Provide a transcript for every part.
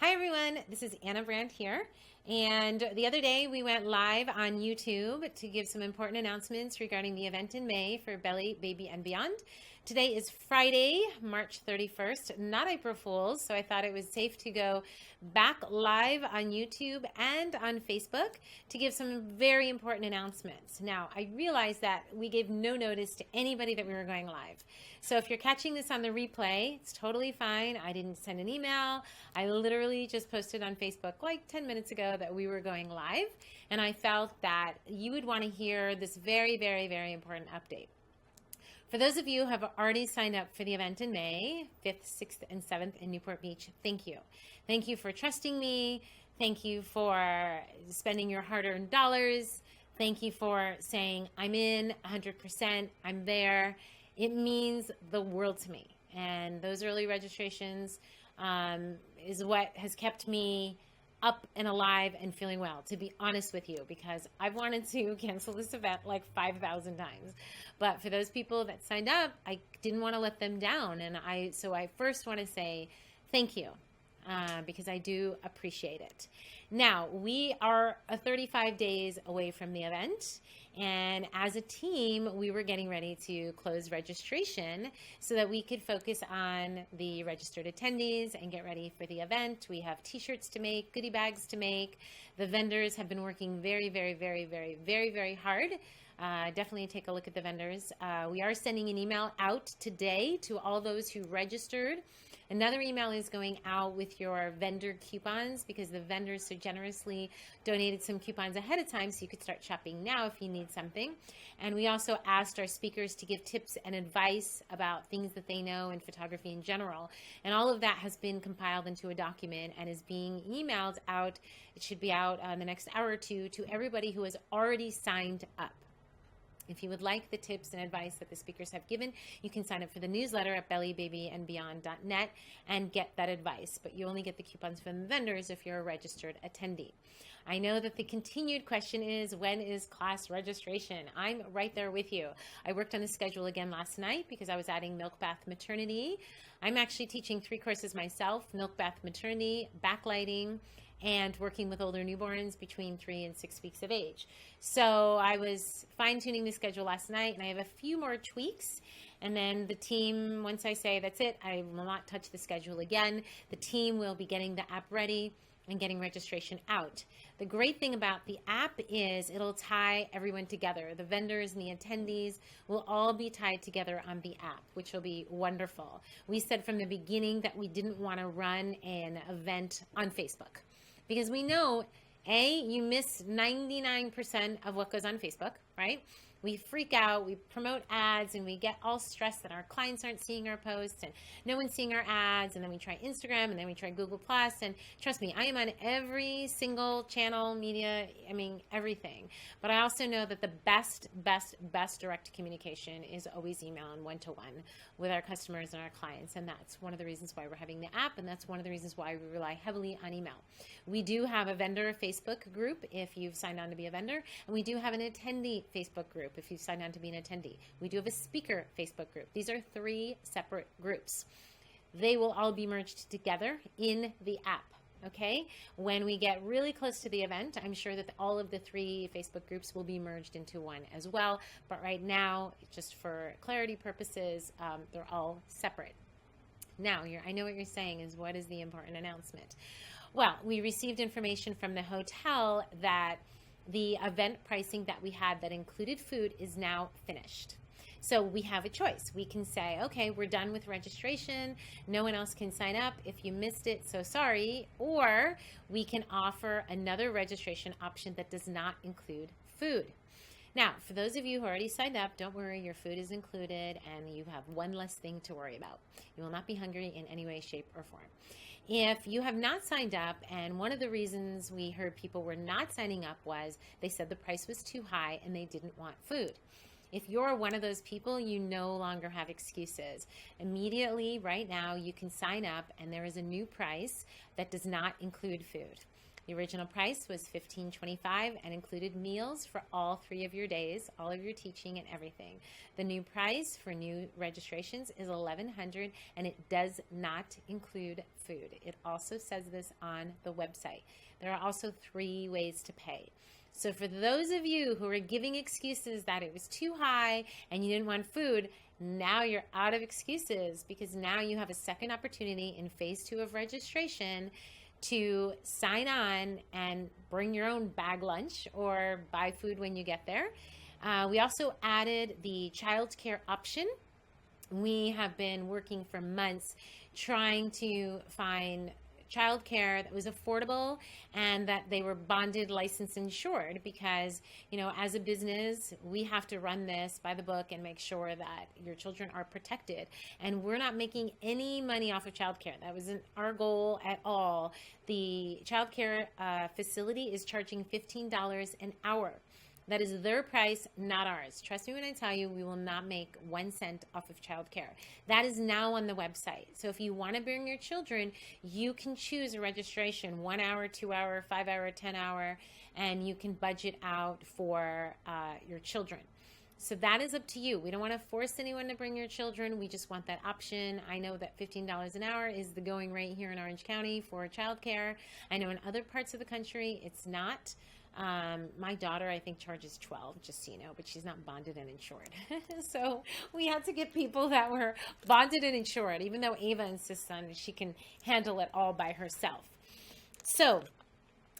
Hi everyone, this is Brandt here. And the other day we went live on YouTube to give some important announcements regarding the event in May for Belly, Baby, and Beyond. Today is Friday, March 31st, not April Fool's, so I thought it was safe to go back live on YouTube and on Facebook to give some very important announcements. Now, I realized that we gave no notice to anybody that we were going live. So if you're catching this on the replay, it's totally fine. I didn't send an email. I literally just posted on Facebook like 10 minutes ago that we were going live, and I felt that you would want to hear this very, very, very important update. For those of you who have already signed up for the event in May, 5th, 6th, and 7th in Newport Beach, thank you. Thank you for trusting me. Thank you for spending your hard-earned dollars. Thank you for saying, I'm in 100%, I'm there. It means the world to me. And those early registrations is what has kept me up and alive and feeling well, to be honest with you, because I've wanted to cancel this event like 5,000 times. But for those people that signed up, I didn't want to let them down. And so I first want to say thank you, because I do appreciate it. Now, we are 35 days away from the event. And as a team, we were getting ready to close registration so that we could focus on the registered attendees and get ready for the event. We have t-shirts to make, goodie bags to make. The vendors have been working very, very, very, very, very, very hard. Definitely take a look at the vendors. We are sending an email out today to all those who registered. Another email is going out with your vendor coupons because the vendors so generously donated some coupons ahead of time so you could start shopping now if you need something. And we also asked our speakers to give tips and advice about things that they know in photography in general. And all of that has been compiled into a document and is being emailed out. It should be out in the next hour or two to everybody who has already signed up. If you would like the tips and advice that the speakers have given, you can sign up for the newsletter at bellybabyandbeyond.net and get that advice. But you only get the coupons from the vendors if you're a registered attendee. I know that the continued question is, when is class registration? I'm right there with you. I worked on the schedule again last night because I was adding milk bath maternity. I'm actually teaching 3 courses myself: milk bath maternity, backlighting, and working with older newborns between 3 and 6 weeks of age. So I was fine-tuning the schedule last night, and I have a few more tweaks. And then the team, once I say that's it, I will not touch the schedule again. The team will be getting the app ready and getting registration out. The great thing about the app is it'll tie everyone together. The vendors and the attendees will all be tied together on the app, which will be wonderful. We said from the beginning that we didn't want to run an event on Facebook, because we know, you miss 99% of what goes on Facebook, right? We freak out, we promote ads, and we get all stressed that our clients aren't seeing our posts and no one's seeing our ads. And then we try Instagram, and then we try Google+. And trust me, I am on every single channel, media, everything. But I also know that the best direct communication is always email and one-to-one with our customers and our clients. And that's one of the reasons why we're having the app, and that's one of the reasons why we rely heavily on email. We do have a vendor Facebook group if you've signed on to be a vendor, and we do have an attendee Facebook group if you've signed on to be an attendee. We do have a speaker Facebook group. These are 3 separate groups. They will all be merged together in the app. Okay, when we get really close to the event, I'm sure that all of the 3 Facebook groups will be merged into one as well. But right now, just for clarity purposes, they're all separate. Now, I know what you're saying is, what is the important announcement? Well, we received information from the hotel that the event pricing that we had that included food is now finished. So we have a choice. We can say, okay, we're done with registration. No one else can sign up. If you missed it, so sorry. Or we can offer another registration option that does not include food. Now, for those of you who already signed up, don't worry, your food is included and you have one less thing to worry about. You will not be hungry in any way, shape, or form. If you have not signed up, and one of the reasons we heard people were not signing up was they said the price was too high and they didn't want food. If you're one of those people, you no longer have excuses. Immediately, right now, you can sign up, and there is a new price that does not include food. The original price was $15.25 and included meals for all 3 of your days, all of your teaching and everything. The new price for new registrations is $1,100, and it does not include food. It also says this on the website. There are also 3 ways to pay. So for those of you who are giving excuses that it was too high and you didn't want food, now you're out of excuses, because now you have a second opportunity in phase 2 of registration to sign on and bring your own bag lunch or buy food when you get there. We also added the child care option. We have been working for months trying to find childcare that was affordable and that they were bonded, licensed, insured, because, as a business, we have to run this by the book and make sure that your children are protected. And we're not making any money off of childcare. That wasn't our goal at all. The childcare facility is charging $15 an hour. That is their price, not ours. Trust me when I tell you, we will not make 1 cent off of childcare. That is now on the website. So if you want to bring your children, you can choose a registration, 1 hour, 2 hour, 5 hour, 10 hour, and you can budget out for your children. So that is up to you. We don't want to force anyone to bring your children. We just want that option. I know that $15 an hour is the going rate here in Orange County for childcare. I know in other parts of the country, it's not. My daughter, I think, charges $12, just so you know, but she's not bonded and insured. So we had to get people that were bonded and insured, even though Ava insists on she can handle it all by herself. So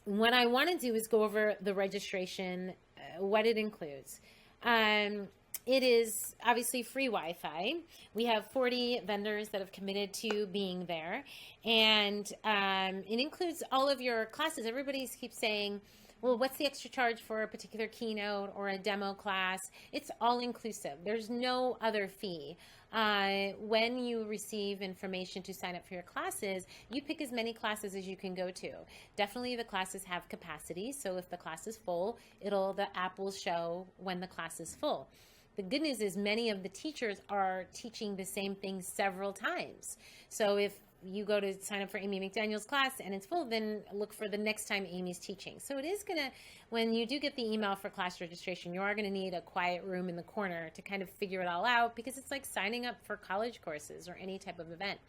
what I want to do is go over the registration, what it includes. It is obviously free Wi-Fi. We have 40 vendors that have committed to being there, and it includes all of your classes. Everybody keeps saying, well, what's the extra charge for a particular keynote or a demo class? It's all inclusive. There's no other fee. When you receive information to sign up for your classes, you pick as many classes as you can go to. Definitely the classes have capacity, so if the class is full, the app will show when the class is full. The good news is many of the teachers are teaching the same thing several times. So if you go to sign up for Amy McDaniel's class and it's full, then look for the next time Amy's teaching. So it is going to, when you do get the email for class registration, you are going to need a quiet room in the corner to kind of figure it all out, because it's like signing up for college courses or any type of event.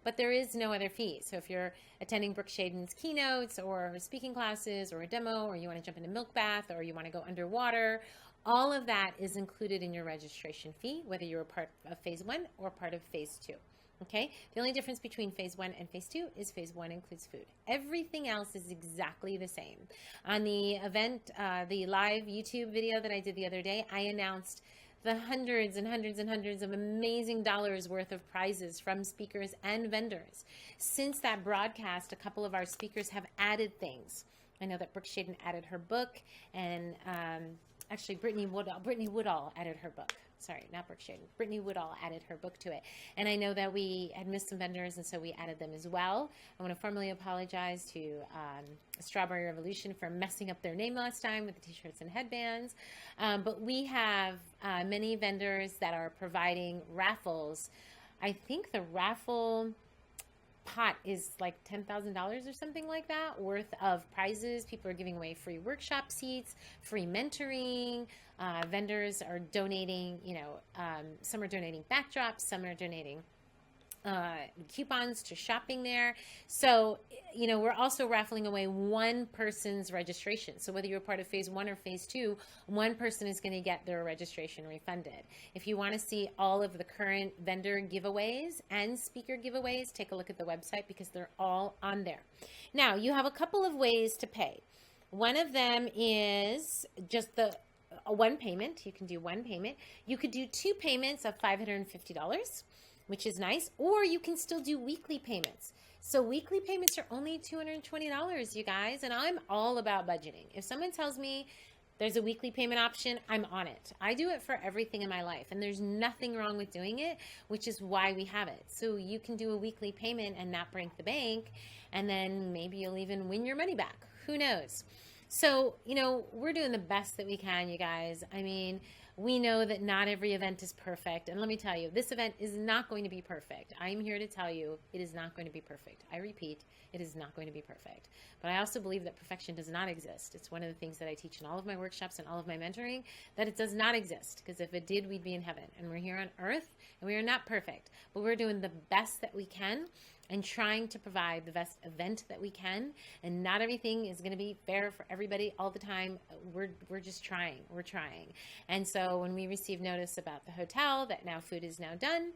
But there is no other fee. So if you're attending Brooke Shaden's keynotes or her speaking classes or a demo, or you want to jump in a milk bath, or you want to go underwater, all of that is included in your registration fee, whether you're a part of phase 1 or part of phase 2. Okay, the only difference between phase 1 and phase 2 is phase 1 includes food. Everything else is exactly the same. On the event, the live YouTube video that I did the other day, I announced the hundreds and hundreds and hundreds of amazing dollars worth of prizes from speakers and vendors. Since that broadcast, a couple of our speakers have added things. I know that Brooke Shaden added her book, and actually Brittany Woodall added her book. Sorry, not Brooke Shaden. Brittany Woodall added her book to it. And I know that we had missed some vendors, and so we added them as well. I want to formally apologize to Strawberry Revolution for messing up their name last time with the t-shirts and headbands. But we have many vendors that are providing raffles. I think the raffle pot is like $10,000 or something like that worth of prizes. People are giving away free workshop seats, free mentoring. Vendors are donating, some are donating backdrops, some are donating coupons to shopping there. So, we're also raffling away one person's registration. So whether you're part of phase 1 or phase 2, one person is going to get their registration refunded. If you want to see all of the current vendor giveaways and speaker giveaways, take a look at the website, because they're all on there. Now, you have a couple of ways to pay. One of them is just one payment. You can do one payment. You could do 2 payments of $550. Which is nice, or you can still do weekly payments. So weekly payments are only $220, you guys, and I'm all about budgeting. If someone tells me there's a weekly payment option, I'm on it. I do it for everything in my life, and there's nothing wrong with doing it, which is why we have it. So you can do a weekly payment and not break the bank, and then maybe you'll even win your money back. Who knows? So, we're doing the best that we can, you guys. I mean, we know that not every event is perfect. And let me tell you, this event is not going to be perfect. I'm here to tell you it is not going to be perfect. I repeat, it is not going to be perfect. But I also believe that perfection does not exist. It's one of the things that I teach in all of my workshops and all of my mentoring, that it does not exist. Because if it did, we'd be in heaven. And we're here on earth, and we are not perfect. But we're doing the best that we can and trying to provide the best event that we can. And not everything is going to be fair for everybody all the time. We're just trying. We're trying. And so when we received notice about the hotel that now food is now done,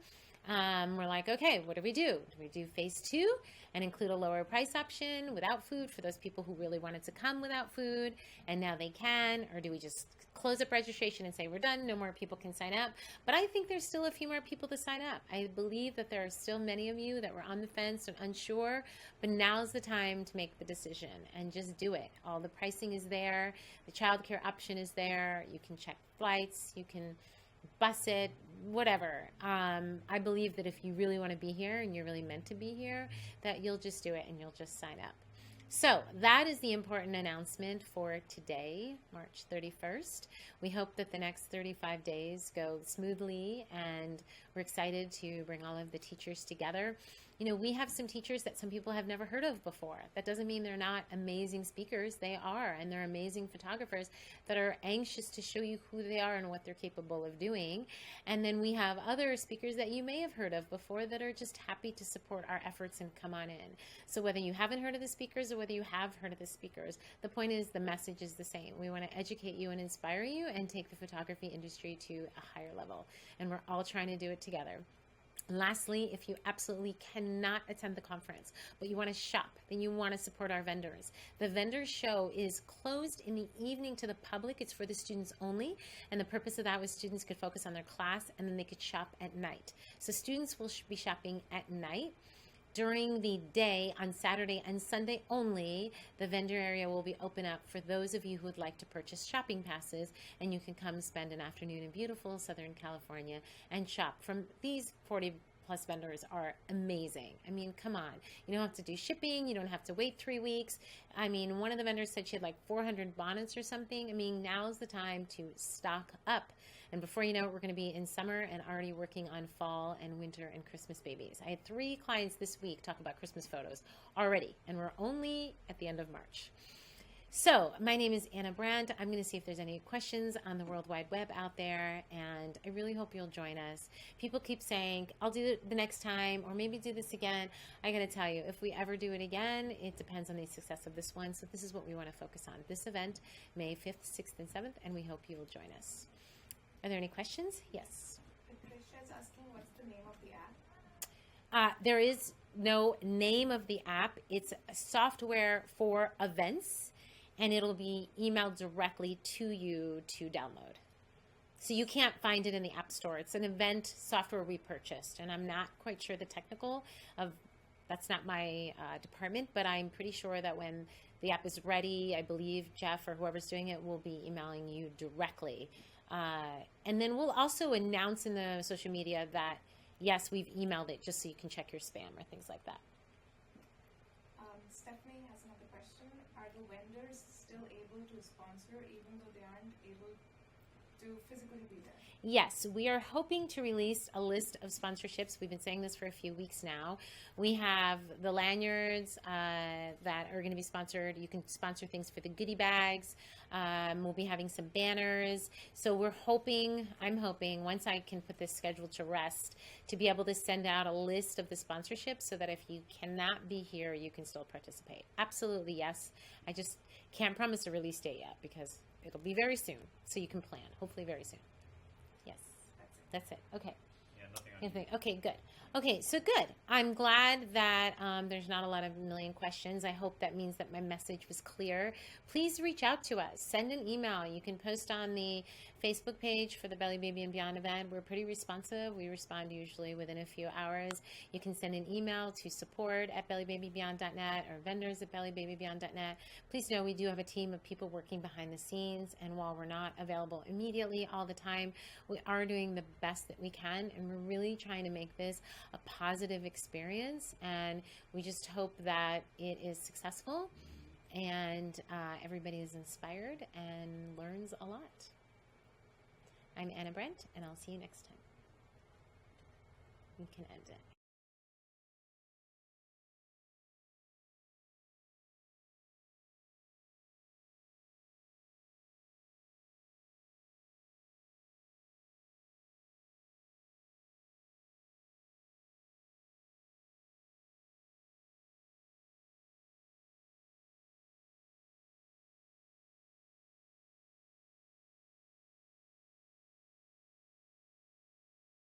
we're like, okay, what do? Do we do phase 2 and include a lower price option without food for those people who really wanted to come without food and now they can? Or do we just close up registration and say we're done, no more people can sign up? But I think there's still a few more people to sign up. I believe that there are still many of you that were on the fence and unsure, but now's the time to make the decision and just do it. All the pricing is there. The childcare option is there. You can check flights. You can bus it, whatever. I believe that if you really want to be here and you're really meant to be here, that you'll just do it and you'll just sign up. So that is the important announcement for today, March 31st. We hope that the next 35 days go smoothly, and we're excited to bring all of the teachers together. We have some teachers that some people have never heard of before. That doesn't mean they're not amazing speakers. They are, and they're amazing photographers that are anxious to show you who they are and what they're capable of doing. And then we have other speakers that you may have heard of before that are just happy to support our efforts and come on in. So whether you haven't heard of the speakers or whether you have heard of the speakers, the point is the message is the same. We want to educate you and inspire you and take the photography industry to a higher level. And we're all trying to do it together. Lastly, if you absolutely cannot attend the conference, but you want to shop, then you want to support our vendors. The vendor show is closed in the evening to the public. It's for the students only. And the purpose of that was students could focus on their class and then they could shop at night. So students will be shopping at night. During the day on Saturday and Sunday only, the vendor area will be open up for those of you who would like to purchase shopping passes, and you can come spend an afternoon in beautiful Southern California and shop from these 40 plus vendors are amazing. I mean, come on. You don't have to do shipping. You don't have to wait 3 weeks. I mean, one of the vendors said she had like 400 bonnets or something. I mean, now's the time to stock up. And before you know it, we're going to be in summer and already working on fall and winter and Christmas babies. I had 3 clients this week talk about Christmas photos already, and we're only at the end of March. So my name is Anna Brandt. I'm going to see if there's any questions on the World Wide Web out there, and I really hope you'll join us. People keep saying, I'll do it the next time, or maybe do this again. I got to tell you, if we ever do it again, it depends on the success of this one. So this is what we want to focus on. This event, May 5th, 6th, and 7th, and we hope you will join us. Are there any questions? Yes. Patricia is asking, what's the name of the app? There is no name of the app. It's a software for events, and it'll be emailed directly to you to download. So you can't find it in the App Store. It's an event software we purchased, and I'm not quite sure the technical of, that's not my department, but I'm pretty sure that when the app is ready, I believe Jeff or whoever's doing it will be emailing you directly. And then we'll also announce in the social media that, yes, we've emailed it, just so you can check your spam or things like that. Stephanie has another question. Are the vendors still able to sponsor even though they aren't able to physically be there? Yes, we are hoping to release a list of sponsorships. We've been saying this for a few weeks now. We have the lanyards that are going to be sponsored. You can sponsor things for the goodie bags. We'll be having some banners. So we're hoping, I'm hoping, once I can put this schedule to rest, to be able to send out a list of the sponsorships so that if you cannot be here, you can still participate. Absolutely, yes. I just can't promise a release date yet because it'll be very soon. So you can plan, hopefully very soon. Yes, that's it. Okay. Yeah, nothing on Okay, good. Okay, so good. I'm glad that there's not a lot of million questions. I hope that means that my message was clear. Please reach out to us. Send an email. You can post on the Facebook page for the Belly Baby and Beyond event. We're pretty responsive. We respond usually within a few hours. You can send an email to support@bellybabybeyond.net or vendors@bellybabybeyond.net. Please know we do have a team of people working behind the scenes, and while we're not available immediately all the time, we are doing the best that we can, and we're really trying to make this a positive experience, and we just hope that it is successful and everybody is inspired and learns a lot. I'm Anna Brandt, and I'll see you next time. You can end it.